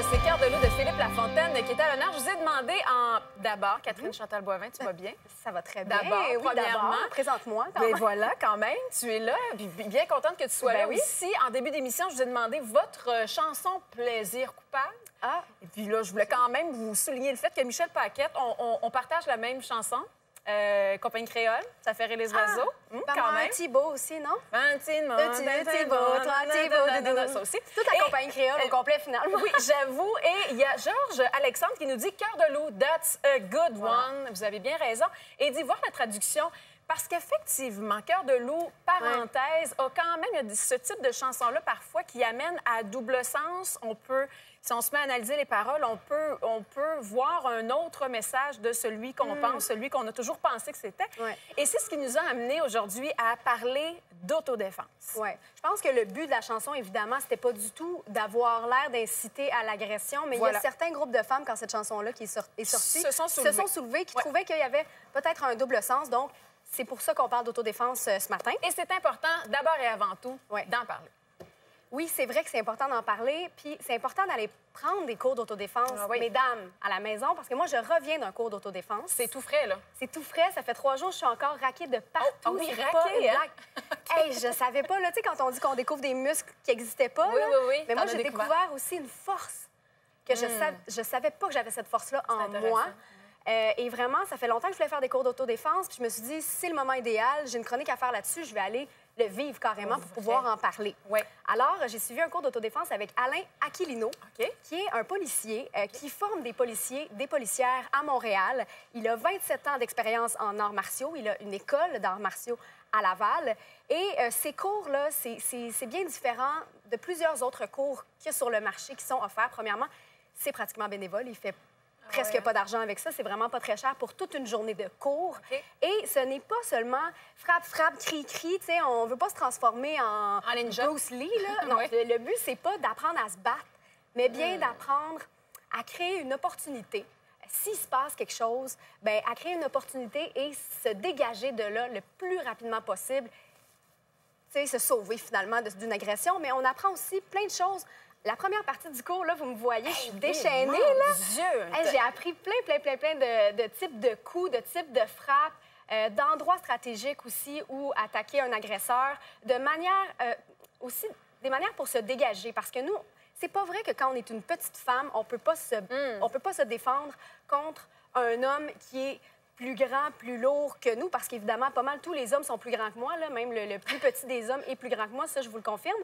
c'est Cœur de l'eau de Philippe Lafontaine qui est à l'honneur. Je vous ai demandé d'abord, Catherine Chantal-Boivin, tu vas bien? Ça va très bien. D'abord, oui, premièrement. Présente-moi. Mais voilà, quand même, tu es là. Puis bien contente que tu sois là oui. aussi. En début d'émission, je vous ai demandé votre chanson plaisir coupable. Ah. Et puis là, je voulais quand même vous souligner le fait que Michel Paquette, on partage la même chanson. Compagnie créole, ça fait rire les oiseaux. Quand même. Thibault aussi, non? Thibault, Thibault, ça aussi. Toute la compagnie créole au complet, finalement. Oui, j'avoue. Et il y a Georges Alexandre qui nous dit « Cœur de l'eau, that's a good one ». Vous avez bien raison. Et il dit voir la traduction. Parce qu'effectivement, Cœur de loup, parenthèse, a quand même il y a ce type de chanson-là parfois qui amène à double sens. On peut, si on se met à analyser les paroles, on peut voir un autre message de celui qu'on pense, celui qu'on a toujours pensé que c'était. Ouais. Et c'est ce qui nous a amené aujourd'hui à parler d'autodéfense. Oui. Je pense que le but de la chanson, évidemment, c'était pas du tout d'avoir l'air d'inciter à l'agression, mais il y a certains groupes de femmes, quand cette chanson-là qui est sortie, se sont soulevées, qui trouvaient qu'il y avait peut-être un double sens. Donc, c'est pour ça qu'on parle d'autodéfense ce matin. Et c'est important, d'abord et avant tout, d'en parler. Oui, c'est vrai que c'est important d'en parler. Puis c'est important d'aller prendre des cours d'autodéfense, mesdames, à la maison, parce que moi, je reviens d'un cours d'autodéfense. C'est tout frais, là. C'est tout frais. Ça fait 3 jours, je suis encore raquée de partout. Oh, oui, raquée, hein? Hey, je savais pas, là, tu sais, quand on dit qu'on découvre des muscles qui n'existaient pas, oui. Mais moi, j'ai découvert aussi une force que je savais pas que j'avais cette force-là en moi. Et vraiment, ça fait longtemps que je voulais faire des cours d'autodéfense. Puis je me suis dit, si c'est le moment idéal, j'ai une chronique à faire là-dessus, je vais aller le vivre carrément pour pouvoir en parler. Alors, j'ai suivi un cours d'autodéfense avec Alain Aquilino, qui est un policier qui forme des policiers, des policières à Montréal. Il a 27 ans d'expérience en arts martiaux. Il a une école d'arts martiaux à Laval. Et ces cours-là, c'est bien différent de plusieurs autres cours qu'il y a sur le marché qui sont offerts. Premièrement, c'est pratiquement bénévole. Il fait presque pas d'argent avec ça. C'est vraiment pas très cher pour toute une journée de cours. Et ce n'est pas seulement frappe, frappe, cri, cri. Tu sais, on veut pas se transformer en Bruce Lee, là. Non, le but, c'est pas d'apprendre à se battre, mais bien d'apprendre à créer une opportunité. S'il se passe quelque chose, bien, à créer une opportunité et se dégager de là le plus rapidement possible. Tu sais, se sauver finalement d'une agression. Mais on apprend aussi plein de choses. La première partie du cours, là, vous me voyez, je suis déchaînée, là. J'ai appris plein de types de coups, de types de frappes, d'endroits stratégiques aussi où attaquer un agresseur, de manière aussi, des manières pour se dégager. Parce que nous, c'est pas vrai que quand on est une petite femme, on peut pas se défendre contre un homme qui est plus grand, plus lourd que nous, parce qu'évidemment, pas mal tous les hommes sont plus grands que moi, là. Même le plus petit des hommes est plus grand que moi, ça, je vous le confirme.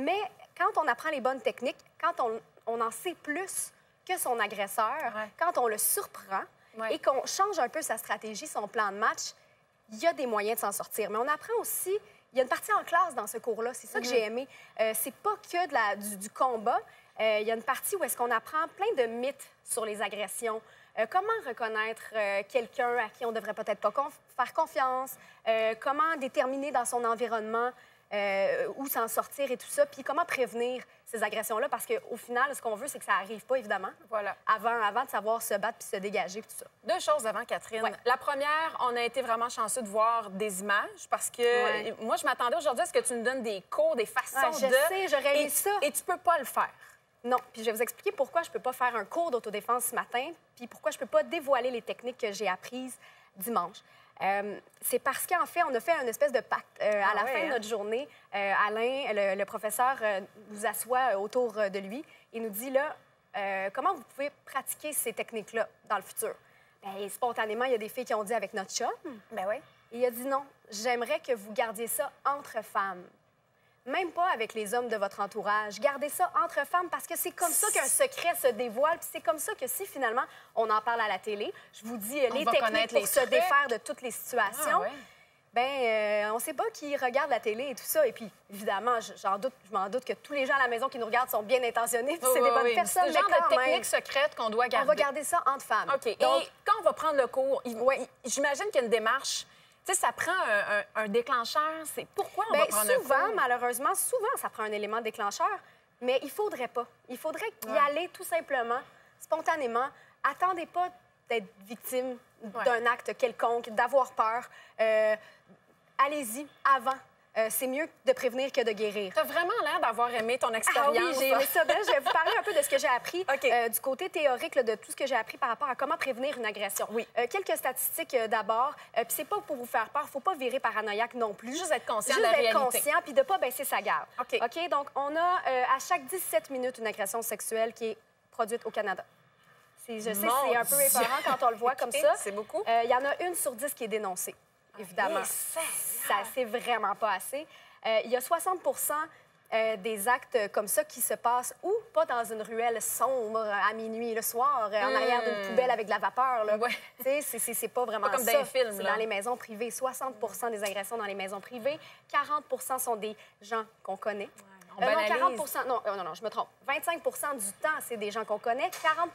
Mais quand on apprend les bonnes techniques, quand on en sait plus que son agresseur, quand on le surprend et qu'on change un peu sa stratégie, son plan de match, il y a des moyens de s'en sortir. Mais on apprend aussi, il y a une partie en classe dans ce cours-là, c'est ça que j'ai aimé. C'est pas que du combat, il y a une partie où est-ce qu'on apprend plein de mythes sur les agressions. Comment reconnaître quelqu'un à qui on ne devrait peut-être pas faire confiance, comment déterminer dans son environnement où s'en sortir et tout ça, puis comment prévenir ces agressions-là, parce qu'au final, ce qu'on veut, c'est que ça n'arrive pas, évidemment, avant de savoir se battre puis se dégager, tout ça. 2 choses avant, Catherine. La première, on a été vraiment chanceux de voir des images, parce que moi, je m'attendais aujourd'hui à ce que tu nous donnes des cours, des façons je sais, j'aurais aimé ça. Et tu peux pas le faire. Non, puis je vais vous expliquer pourquoi je peux pas faire un cours d'autodéfense ce matin, puis pourquoi je peux pas dévoiler les techniques que j'ai apprises dimanche. C'est parce qu'en fait, on a fait une espèce de pacte. À la fin de notre journée, Alain, le professeur, nous assoit autour de lui et nous dit, là, comment vous pouvez pratiquer ces techniques-là dans le futur? Bien, spontanément, il y a des filles qui ont dit avec notre chum. Et il a dit non, j'aimerais que vous gardiez ça entre femmes. Même pas avec les hommes de votre entourage. Gardez ça entre femmes parce que c'est comme ça qu'un secret se dévoile. Puis c'est comme ça que si finalement on en parle à la télé, je vous dis les techniques pour se défaire de toutes les situations. On ne sait pas qui regarde la télé et tout ça. Et puis évidemment, je m'en doute que tous les gens à la maison qui nous regardent sont bien intentionnés. C'est des bonnes personnes. C'est le genre de technique secrète qu'on doit garder. On va garder ça entre femmes. OK. Donc, et quand on va prendre le cours, j'imagine qu'il y a une démarche. Tu sais, ça prend un déclencheur. C'est pourquoi on va prendre un cours? Souvent, malheureusement, ça prend un élément déclencheur, mais il faudrait pas. Il faudrait y aller tout simplement, spontanément. Attendez pas d'être victime d'un acte quelconque, d'avoir peur. Allez-y avant. c'est mieux de prévenir que de guérir. Tu as vraiment l'air d'avoir aimé ton Ah expérience. oui, j'ai aimé ça. Je vais vous parler un peu de ce que j'ai appris OK. du côté théorique, là, de tout ce que j'ai appris par rapport à comment prévenir une agression. Oui. Quelques statistiques d'abord. Puis c'est pas pour vous faire peur, faut pas virer paranoïaque non plus. Juste être conscient Juste de la d'être réalité. conscient puis de pas baisser sa garde. OK. Donc, on a à chaque 17 minutes une agression sexuelle qui est produite au Canada. Je sais que c'est un peu épeurant quand on le voit comme ça. C'est beaucoup. Il y en a 1 sur 10 qui est dénoncée, évidemment. C'est vraiment pas assez. Il y a 60 des actes comme ça qui se passent ou pas dans une ruelle sombre à minuit le soir, en arrière d'une poubelle avec de la vapeur. Là. Ouais. C'est pas vraiment Pas comme ça. dans les films, C'est là. dans les maisons privées. 60 des agressions dans les maisons privées. 40 sont des gens qu'on connaît. On non, banalise. 40 non, je me trompe. 25 du temps, c'est des gens qu'on connaît. 40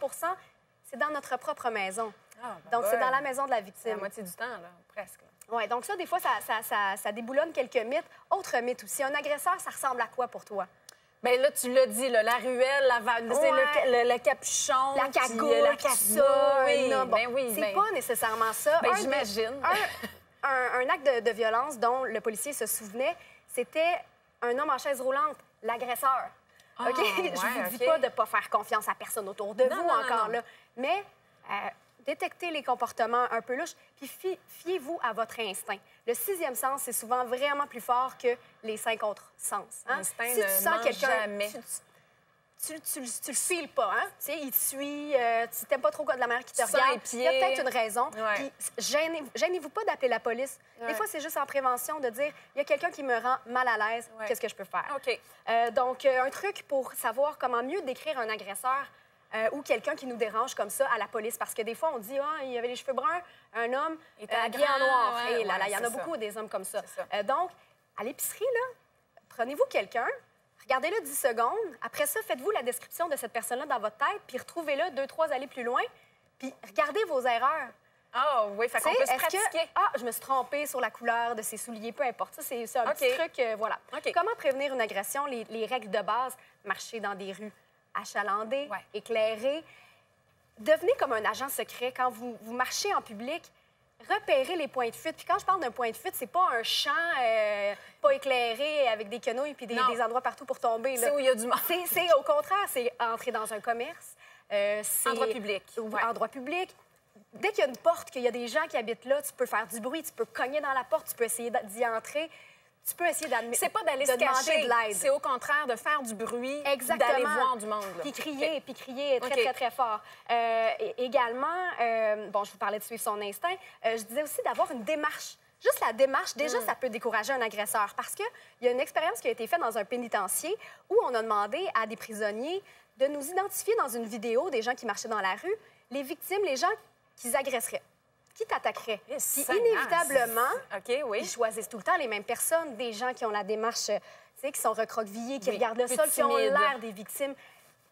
c'est dans notre propre maison. Ah, ben Donc, c'est ouais. dans la maison de la C'est la victime. moitié du temps, là, presque. Oui, donc ça, des fois, ça déboulonne quelques mythes. Autre mythe aussi, un agresseur, ça ressemble à quoi pour toi? Bien là, tu l'as dit, là, la ruelle, c'est le capuchon. La puis, cagoule, tout ça. Oui, non, bon, ben oui. c'est ben- pas nécessairement ça. ben, j'imagine. Un acte de violence dont le policier se souvenait, c'était un homme en chaise roulante, l'agresseur. Ah, OK? ouais, Je vous dis OK. pas de ne pas faire confiance à personne autour de Non, vous non, encore non. là. Mais détectez les comportements un peu louches, puis fiez-vous à votre instinct. Le 6e sens, c'est souvent vraiment plus fort que les 5 autres sens. Hein? L'instinct Si tu ne sens ment quelqu'un, jamais. tu le files pas, hein? Tu sais, il te suit, tu t'aimes pas trop de la manière qui te Tu sens regarde. les pieds. Il y a peut-être une raison. Ouais. Puis gênez-vous pas d'appeler la police. Des Ouais. fois, c'est juste en prévention de dire, il y a quelqu'un qui me rend mal à l'aise, Ouais. qu'est-ce que je peux faire? OK. Donc, un truc pour savoir comment mieux décrire un agresseur ou quelqu'un qui nous dérange comme ça à la police. Parce que des fois, on dit, ah, il avait les cheveux bruns, un homme Il était habillé en grand, noir. ouais, Et là, ouais, il y en c'est a ça. beaucoup des hommes comme ça. C'est ça. Donc, à l'épicerie, là, prenez-vous quelqu'un, regardez-le 10 secondes. Après ça, faites-vous la description de cette personne-là dans votre tête, puis retrouvez-le 2-3 allées plus loin, puis regardez vos erreurs. Ah oui, fait qu'on Tu sais, peut se est-ce que, pratiquer. je me suis trompée sur la couleur de ses souliers, peu importe. Ça, c'est un OK. petit truc, voilà. OK. Comment prévenir une agression? Les règles de base, marcher dans des rues achalandées, Ouais. éclairées. Devenez comme un agent secret. Quand vous marchez en public, repérez les points de fuite. Puis quand je parle d'un point de fuite, c'est pas un champ pas éclairé avec des quenouilles puis des Non. endroits partout pour tomber. C'est Là. où il y a du monde. C'est au contraire, c'est entrer dans un commerce. C'est Endroit public. Ouais. Endroit public. Dès qu'il y a une porte, qu'il y a des gens qui habitent là, tu peux faire du bruit, tu peux cogner dans la porte, tu peux essayer d'y entrer, tu peux essayer C'est pas d'aller de se demander cacher, de l'aide. c'est au contraire de faire du bruit, Exactement. d'aller voir du monde. Là. Puis crier très, OK. très, très fort. Également, bon, je vous parlais de suivre son instinct, je disais aussi d'avoir une démarche. Juste la démarche, déjà, ça peut décourager un agresseur parce qu'il y a une expérience qui a été faite dans un pénitencier où on a demandé à des prisonniers de nous identifier dans une vidéo des gens qui marchaient dans la rue, les victimes, les gens qu'ils agresseraient, qui t'attaqueraient. Eh, Puis Seigneur, inévitablement, OK, oui. ils choisissent tout le temps les mêmes personnes, des gens qui ont la démarche, tu sais, qui sont recroquevillés, qui Oui, regardent le plus sol, qui ont timides. l'air des victimes.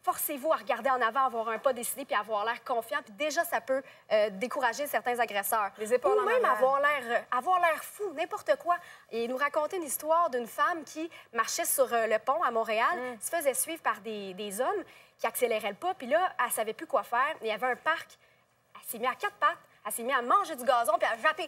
Forcez-vous à regarder en avant, avoir un pas décidé, puis avoir l'air confiant. Puis déjà, ça peut décourager certains agresseurs. Les épaules Ou en même arrière. avoir l'air fou, n'importe quoi. Et il nous racontait une histoire d'une femme qui marchait sur le pont à Montréal, se faisait suivre par des hommes qui accéléraient le pas. Puis là, elle savait plus quoi faire. Il y avait un parc. Elle s'est mise à 4 pattes. Elle s'est mise à manger du gazon, puis à japper.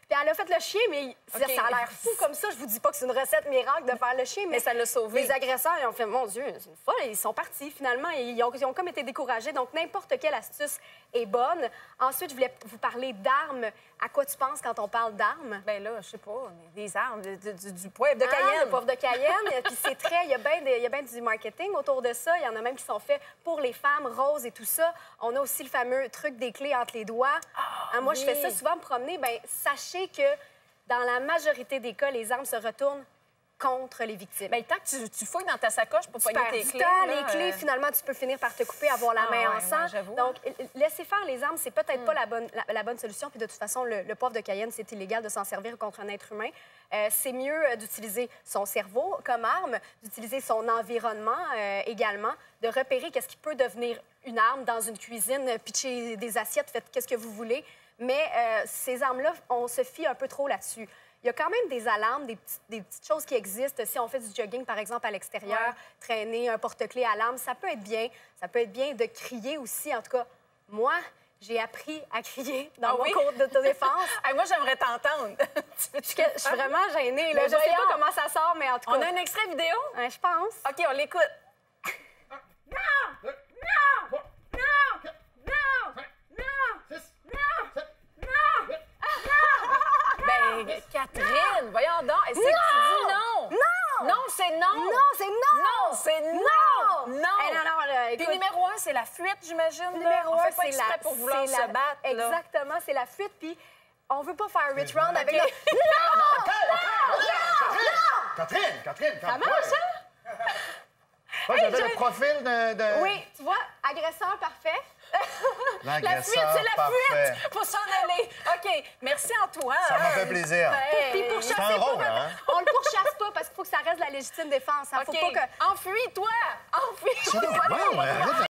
Puis elle a fait le chien, mais OK. ça a l'air fou comme ça. Je vous dis pas que c'est une recette miracle de faire le chien, mais ça l'a sauvé. Les agresseurs, ils ont fait, mon Dieu, c'est une folle. Ils sont partis, finalement. Ils ont comme été découragés. Donc, n'importe quelle astuce est bonne. Ensuite, je voulais vous parler d'armes. À quoi tu penses quand on parle d'armes? Ben là, je sais pas, mais des armes, du poivre de Cayenne. Le poivre de Cayenne. Puis c'est très... Il y a bien du marketing autour de ça. Il y en a même qui sont faits pour les femmes, roses et tout ça. On a aussi le fameux truc des clés entre les doigts. Moi, je fais ça souvent me promener. Bien, sachez que dans la majorité des cas, les armes se retournent contre les victimes. Bien, le temps que tu fouilles dans ta sacoche pour Tu pogner perds tes du clés. temps, là, les clés, finalement, tu peux finir par te couper, avoir la Ah main en ouais, sang. ouais, j'avoue. Donc, laisser faire les armes, c'est peut-être pas la bonne solution. Puis de toute façon, le poivre de Cayenne, c'est illégal de s'en servir contre un être humain. C'est mieux d'utiliser son cerveau comme arme, d'utiliser son environnement également, de repérer qu'est-ce qui peut devenir une arme dans une cuisine, pitcher des assiettes, faites qu'est-ce que vous voulez. Mais ces armes-là, on se fie un peu trop là-dessus. Il y a quand même des alarmes, des petites choses qui existent. Si on fait du jogging, par exemple, à l'extérieur, traîner un porte-clés à l'arme, ça peut être bien. Ça peut être bien de crier aussi. En tout cas, moi, j'ai appris à crier dans mon oui? cours d'autodéfense. Hey, moi, j'aimerais t'entendre. Je suis vraiment gênée. Là. Mais Je sais voyons. pas comment ça sort, mais en tout cas... On a un extrait vidéo? Ouais, je pense. OK, on l'écoute. Ben, Catherine, voyons donc. Est-ce que tu dis non? Non! Non, c'est non! Non, c'est non! Non, c'est non! Non! Non! Eh, non, là, Puis écoute, numéro 1, c'est la fuite, j'imagine. numéro on un, fait pas c'est exprès pour vouloir c'est se battre. là. Exactement, c'est la fuite. Puis on veut pas faire rich round avec OK. le... Catherine, Ça marche, hein? Moi, j'avais le profil de... Oui, tu vois, agresseur parfait. La fuite, L'agresseur c'est la parfait. fuite! Faut s'en aller. OK, merci Antoine. Ça m'a fait plaisir. Puis pour C'est chasser un rôle, pas, hein? on le pourchasse pas parce qu'il faut que ça reste la légitime défense. Hein. Faut OK, pas que... enfuis-toi! Enfuis-toi! Ouais, arrête